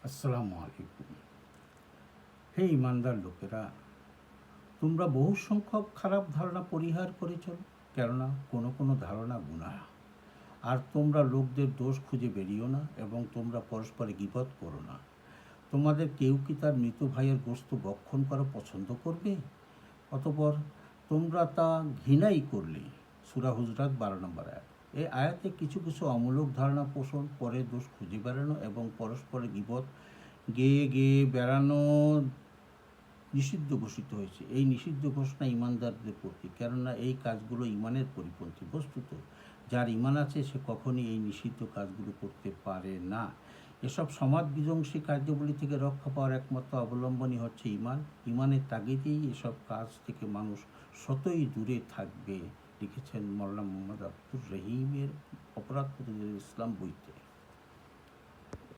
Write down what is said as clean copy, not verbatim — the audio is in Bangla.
আসসালামু আলাইকুম। হে ইমানদার লোকেরা, তোমরা বহু সংখ্যক খারাপ ধারণা পরিহার করে চলো, কেননা কোনো কোনো ধারণা গুনাহ। আর তোমরা লোকদের দোষ খুঁজে বেরিও না, এবং তোমরা পরস্পরে গীবত করো না। তোমাদের কেউ কি তার মৃত ভাইয়ের গোশত ভক্ষণ করা পছন্দ করবে? অতঃপর তোমরা তা ঘৃণাই করলে। সূরা হুজরাত 12 নম্বর আয়াত। এই আয়াতে কিছু কিছু অমূলক ধারণা পোষণ, পরে দোষ খুঁজে বেড়ানো এবং পরস্পরে গীবত গেয়ে গেয়ে বেড়ানো নিষিদ্ধ ঘোষিত হয়েছে। এই নিষিদ্ধ ঘোষণা ইমানদারদের প্রতি, কেননা এই কাজগুলো ইমানের পরিপন্থী। বস্তুত যার ইমান আছে সে কখনই এই নিষিদ্ধ কাজগুলো করতে পারে না। এসব সমাজ বিধ্বংসী কার্যাবলী থেকে রক্ষা পাওয়ার একমাত্র অবলম্বনই হচ্ছে ইমান। ইমানের তাগিদেই এসব কাজ থেকে মানুষ শতই দূরে থাকবে, লিখেছেন মওলানা মুহাম্মদ আব্দুর রহিমের অপরাধ প্রতিরোধ ইসলাম বইতে।